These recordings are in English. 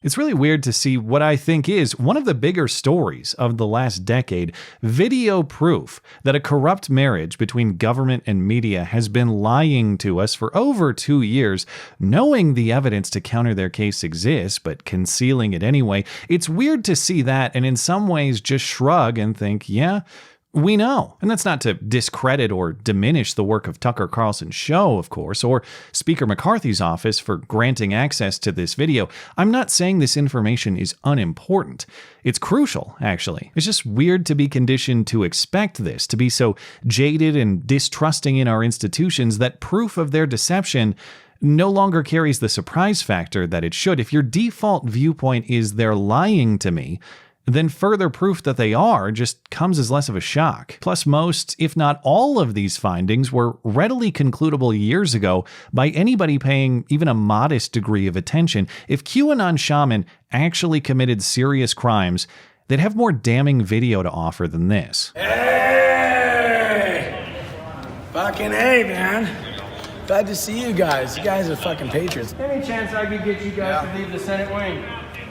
It's really weird to see what I think is one of the bigger stories of the last decade, video proof that a corrupt marriage between government and media has been lying to us for over 2 years, knowing the evidence to counter their case exists, but concealing it anyway. It's weird to see that and in some ways just shrug and think, yeah, we know. And that's not to discredit or diminish the work of Tucker Carlson's show, of course, or Speaker McCarthy's office for granting access to this video. I'm not saying this information is unimportant. It's crucial, actually. It's just weird to be conditioned to expect this, to be so jaded and distrusting in our institutions that proof of their deception no longer carries the surprise factor that it should. If your default viewpoint is they're lying to me, then further proof that they are just comes as less of a shock. Plus, most, if not all of these findings were readily concludable years ago by anybody paying even a modest degree of attention. If QAnon shaman actually committed serious crimes, they'd have more damning video to offer than this. Hey! Fucking hey, man. Glad to see you guys. You guys are fucking patriots. Any chance I could get you guys to leave the Senate wing?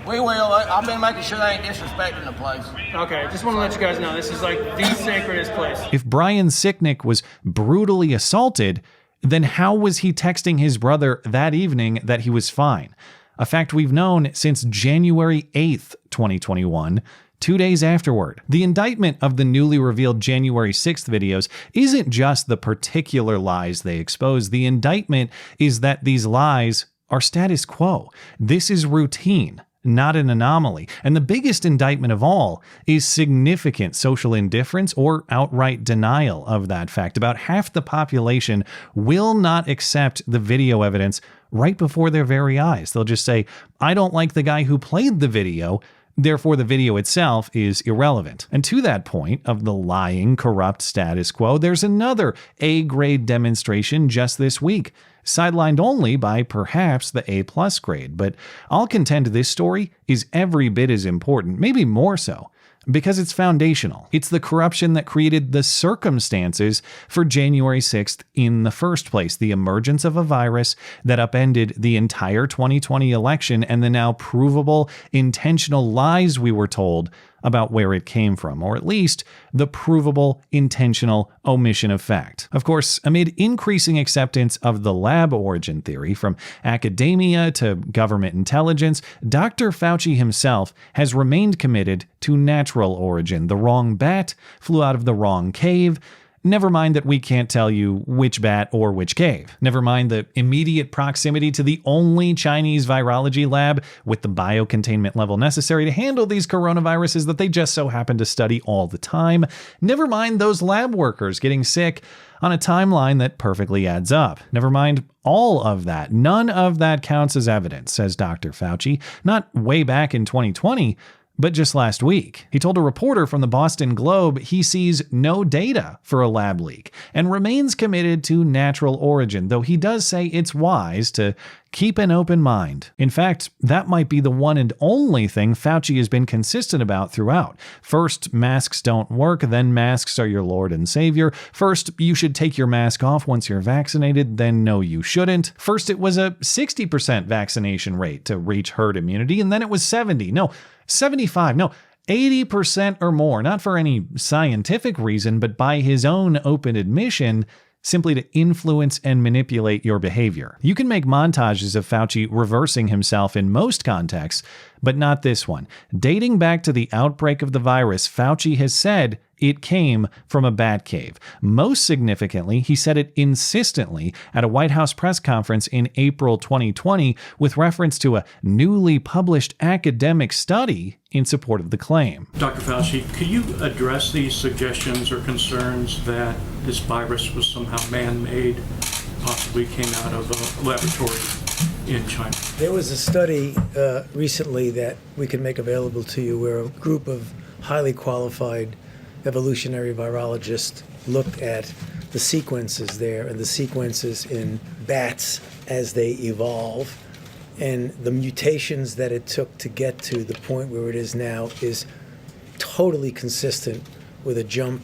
We will. I've been making sure they ain't disrespecting the place. Okay, just want to let you guys know, this is like the sacredest place. If Brian Sicknick was brutally assaulted, then how was he texting his brother that evening that he was fine? A fact we've known since January 8th, 2021, 2 days afterward. The indictment of the newly revealed January 6th videos isn't just the particular lies they expose. The indictment is that these lies are status quo. This is routine, not an anomaly. And the biggest indictment of all is significant social indifference or outright denial of that fact. About half the population will not accept the video evidence right before their very eyes. They'll just say, I don't like the guy who played the video, therefore the video itself is irrelevant. And to that point of the lying, corrupt status quo, there's another A-grade demonstration just this week, sidelined only by perhaps the A+ grade. But I'll contend this story is every bit as important, maybe more so, because it's foundational. It's the corruption that created the circumstances for January 6th in the first place, the emergence of a virus that upended the entire 2020 election and the now provable intentional lies we were told about where it came from, or at least the provable intentional omission of fact. Of course, amid increasing acceptance of the lab origin theory from academia to government intelligence, Dr. Fauci himself has remained committed to natural origin. The wrong bat flew out of the wrong cave. Never mind that we can't tell you which bat or which cave. Never mind the immediate proximity to the only Chinese virology lab with the biocontainment level necessary to handle these coronaviruses that they just so happen to study all the time. Never mind those lab workers getting sick on a timeline that perfectly adds up. Never mind all of that. None of that counts as evidence, says Dr. Fauci. Not way back in 2020, but just last week. He told a reporter from the Boston Globe he sees no data for a lab leak and remains committed to natural origin, though he does say it's wise to keep an open mind. In fact, that might be the one and only thing Fauci has been consistent about throughout. First, masks don't work, then masks are your Lord and Savior. First, you should take your mask off once you're vaccinated, then no, you shouldn't. First, it was a 60% vaccination rate to reach herd immunity, and then it was 70. No, 75. No, 80% or more, not for any scientific reason, but by his own open admission, simply to influence and manipulate your behavior. You can make montages of Fauci reversing himself in most contexts, but not this one. Dating back to the outbreak of the virus, Fauci has said it came from a bat cave. Most significantly, he said it insistently at a White House press conference in April 2020 with reference to a newly published academic study in support of the claim. Dr. Fauci, could you address these suggestions or concerns that this virus was somehow man-made, possibly came out of a laboratory in China? There was a study recently that we can make available to you where a group of highly qualified evolutionary virologists looked at the sequences there and the sequences in bats as they evolve, and the mutations that it took to get to the point where it is now is totally consistent with a jump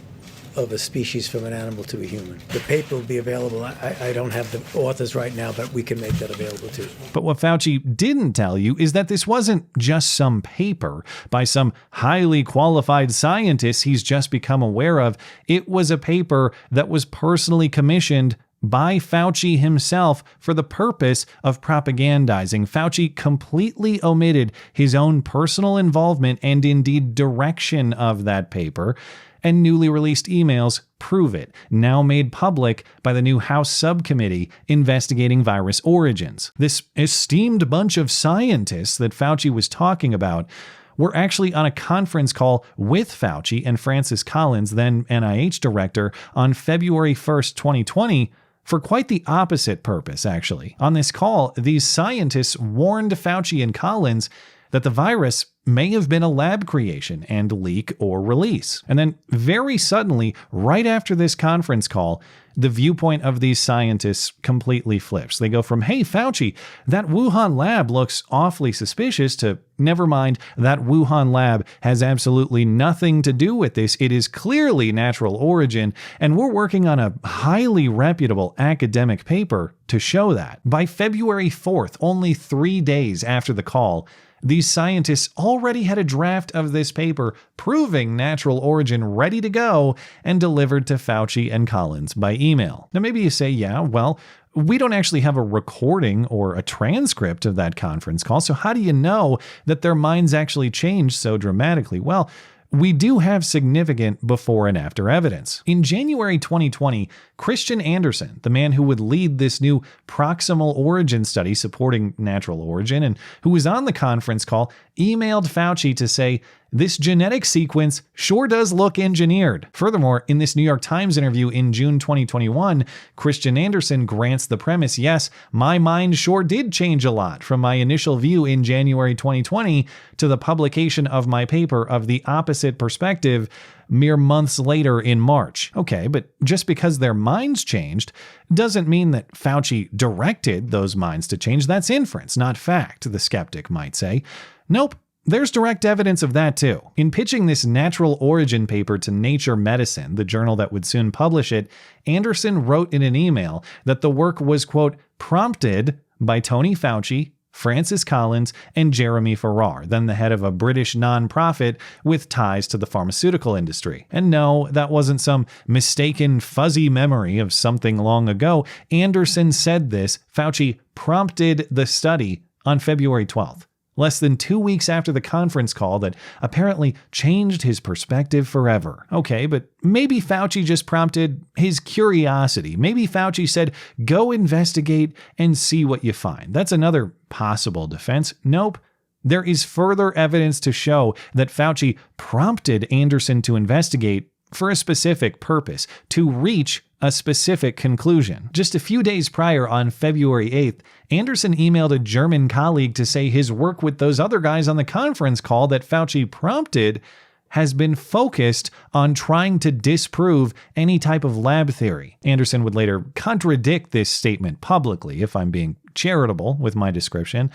of a species from an animal to a human. The paper will be available. I don't have the authors right now, but we can make that available too. But what Fauci didn't tell you is that this wasn't just some paper by some highly qualified scientists he's just become aware of. It was a paper that was personally commissioned by Fauci himself for the purpose of propagandizing. Fauci completely omitted his own personal involvement and indeed direction of that paper, and newly released emails prove it, now made public by the new House subcommittee investigating virus origins. This esteemed bunch of scientists that Fauci was talking about were actually on a conference call with Fauci and Francis Collins, then NIH director, on February 1st, 2020, for quite the opposite purpose, actually. On this call, these scientists warned Fauci and Collins that the virus may have been a lab creation and leak or release. And then very suddenly, right after this conference call, the viewpoint of these scientists completely flips. They go from, hey, Fauci, that Wuhan lab looks awfully suspicious, to never mind, that Wuhan lab has absolutely nothing to do with this. It is clearly natural origin, and we're working on a highly reputable academic paper to show that. By February 4th, only 3 days after the call, these scientists already had a draft of this paper proving natural origin ready to go and delivered to Fauci and Collins by email. Now, maybe you say, yeah, well, we don't actually have a recording or a transcript of that conference call, so how do you know that their minds actually changed so dramatically? Well, we do have significant before and after evidence. In January 2020, Christiansen, the man who would lead this new proximal origin study supporting natural origin and who was on the conference call, emailed Fauci to say, this genetic sequence sure does look engineered. Furthermore, in this New York Times interview in June 2021, Christiansen grants the premise, yes, my mind sure did change a lot from my initial view in January 2020 to the publication of my paper of the opposite perspective mere months later in March. Okay, but just because their minds changed doesn't mean that Fauci directed those minds to change. That's inference, not fact, the skeptic might say. Nope. There's direct evidence of that too. In pitching this natural origin paper to Nature Medicine, the journal that would soon publish it, Anderson wrote in an email that the work was, quote, prompted by Tony Fauci, Francis Collins, and Jeremy Farrar, then the head of a British nonprofit with ties to the pharmaceutical industry. And no, that wasn't some mistaken fuzzy memory of something long ago. Anderson said this. Fauci prompted the study on February 12th. Less than 2 weeks after the conference call that apparently changed his perspective forever. Okay, but maybe Fauci just prompted his curiosity. Maybe Fauci said, go investigate and see what you find. That's another possible defense. Nope. There is further evidence to show that Fauci prompted Anderson to investigate for a specific purpose, to reach a specific conclusion. Just a few days prior, on February 8th, Anderson emailed a German colleague to say his work with those other guys on the conference call that Fauci prompted has been focused on trying to disprove any type of lab theory. Anderson would later contradict this statement publicly, if I'm being charitable with my description.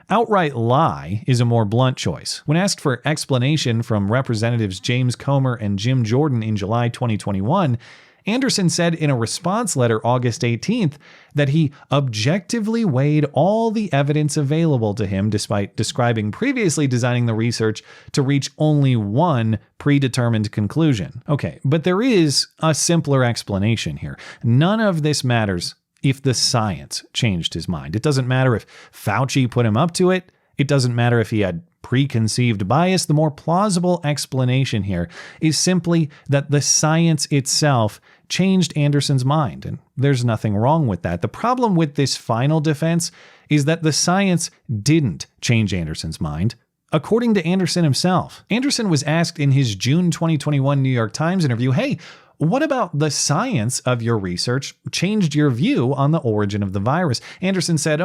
Outright lie is a more blunt choice. When asked for explanation from Representatives James Comer and Jim Jordan in July 2021, Anderson said in a response letter August 18th that he objectively weighed all the evidence available to him despite describing previously designing the research to reach only one predetermined conclusion. Okay, but there is a simpler explanation here. None of this matters if the science changed his mind. It doesn't matter if Fauci put him up to it. It doesn't matter if he had preconceived bias. The more plausible explanation here is simply that the science itself changed Anderson's mind, and there's nothing wrong with that. The problem with this final defense is that the science didn't change Anderson's mind. According to Anderson himself, Anderson was asked in his June 2021 New York Times interview, hey, what about the science of your research changed your view on the origin of the virus? Anderson said,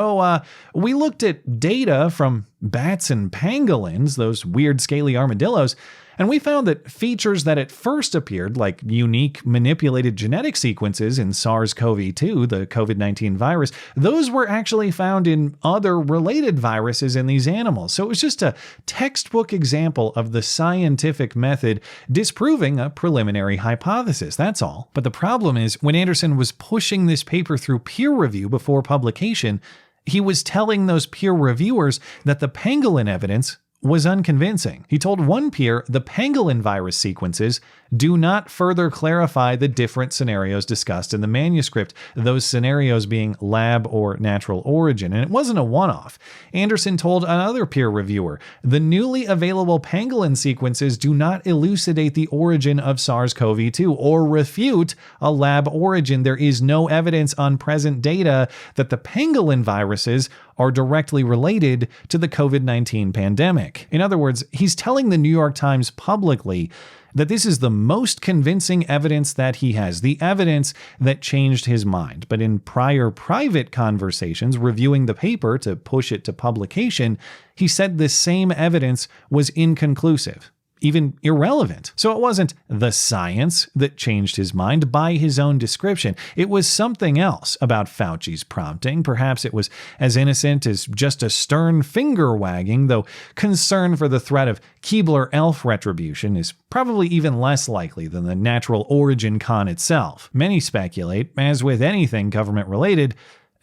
we looked at data from bats and pangolins, those weird scaly armadillos, and we found that features that at first appeared like unique manipulated genetic sequences in SARS-CoV-2, the COVID-19 virus, those were actually found in other related viruses in these animals. So it was just a textbook example of the scientific method disproving a preliminary hypothesis, that's all. But the problem is, when Anderson was pushing this paper through peer review before publication, he was telling those peer reviewers that the pangolin evidence was unconvincing. He told one peer the pangolin virus sequences do not further clarify the different scenarios discussed in the manuscript, those scenarios being lab or natural origin. And it wasn't a one-off. Anderson told another peer reviewer, the newly available pangolin sequences do not elucidate the origin of SARS-CoV-2 or refute a lab origin. There is no evidence on present data that the pangolin viruses are directly related to the COVID-19 pandemic. In other words, he's telling the New York Times publicly that this is the most convincing evidence that he has, the evidence that changed his mind. But in prior private conversations reviewing the paper to push it to publication, he said this same evidence was inconclusive, even irrelevant. So it wasn't the science that changed his mind by his own description. It was something else about Fauci's prompting. Perhaps it was as innocent as just a stern finger wagging, though concern for the threat of Keebler-Elf retribution is probably even less likely than the natural origin con itself. Many speculate, as with anything government-related,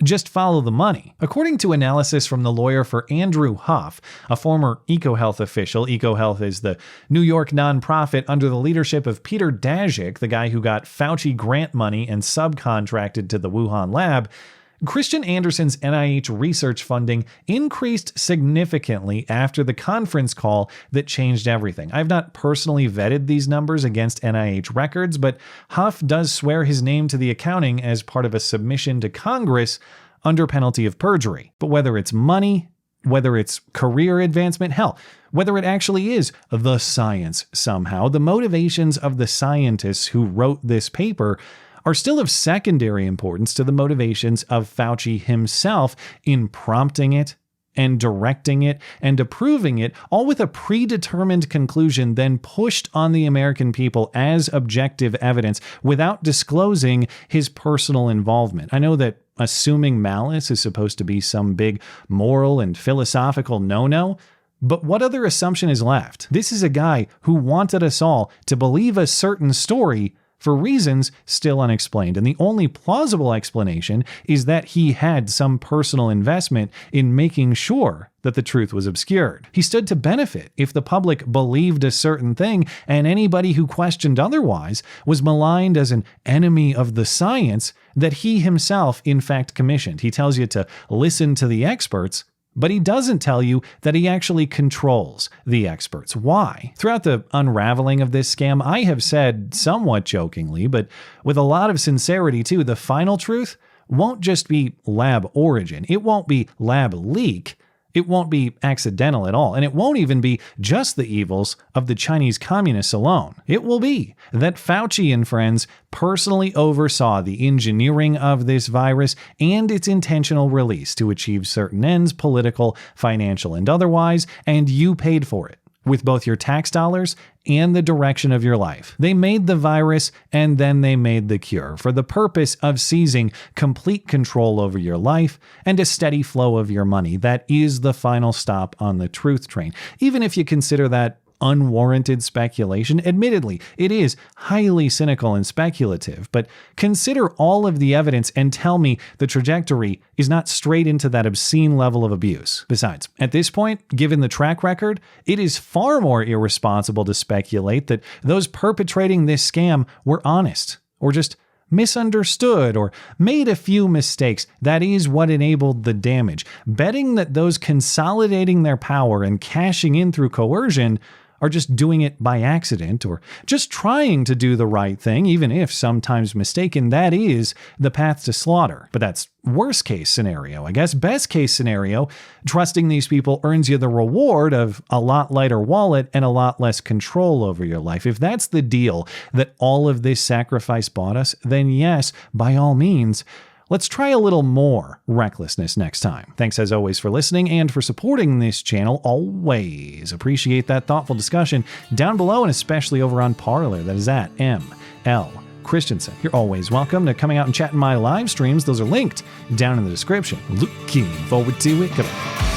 just follow the money. According to analysis from the lawyer for Andrew Huff, a former EcoHealth official, EcoHealth is the New York nonprofit under the leadership of Peter Daszak, the guy who got Fauci grant money and subcontracted to the Wuhan lab, Christian Anderson's NIH research funding increased significantly after the conference call that changed everything. I've not personally vetted these numbers against NIH records, but Huff does swear his name to the accounting as part of a submission to Congress under penalty of perjury. But whether it's money, whether it's career advancement, hell, whether it actually is the science somehow, the motivations of the scientists who wrote this paper are still of secondary importance to the motivations of Fauci himself in prompting it and directing it and approving it, all with a predetermined conclusion then pushed on the American people as objective evidence without disclosing his personal involvement. I know that assuming malice is supposed to be some big moral and philosophical no-no, but what other assumption is left? This is a guy who wanted us all to believe a certain story for reasons still unexplained. And the only plausible explanation is that he had some personal investment in making sure that the truth was obscured. He stood to benefit if the public believed a certain thing, and anybody who questioned otherwise was maligned as an enemy of the science that he himself, in fact, commissioned. He tells you to listen to the experts, but he doesn't tell you that he actually controls the experts. Why? Throughout the unraveling of this scam, I have said, somewhat jokingly, but with a lot of sincerity too, the final truth won't just be lab origin. It won't be lab leak. It won't be accidental at all, and it won't even be just the evils of the Chinese communists alone. It will be that Fauci and friends personally oversaw the engineering of this virus and its intentional release to achieve certain ends, political, financial, and otherwise, and you paid for it with both your tax dollars and the direction of your life. They made the virus and then they made the cure for the purpose of seizing complete control over your life and a steady flow of your money. That is the final stop on the truth train. Even if you consider that unwarranted speculation, admittedly, it is highly cynical and speculative, but consider all of the evidence and tell me the trajectory is not straight into that obscene level of abuse. Besides, at this point, given the track record, it is far more irresponsible to speculate that those perpetrating this scam were honest or just misunderstood or made a few mistakes. That is what enabled the damage. Betting that those consolidating their power and cashing in through coercion are just doing it by accident or just trying to do the right thing, even if sometimes mistaken, that is the path to slaughter. But that's worst case scenario. I guess best case scenario, trusting these people earns you the reward of a lot lighter wallet and a lot less control over your life. If that's the deal that all of this sacrifice bought us, then yes, by all means, Let's try a little more recklessness next time. Thanks as always for listening and for supporting this channel. Always appreciate that thoughtful discussion down below, and especially over on Parler. That is at ML Christiansen. You're always welcome to coming out and chatting my live streams. Those are linked down in the description. Looking forward to it. Goodbye.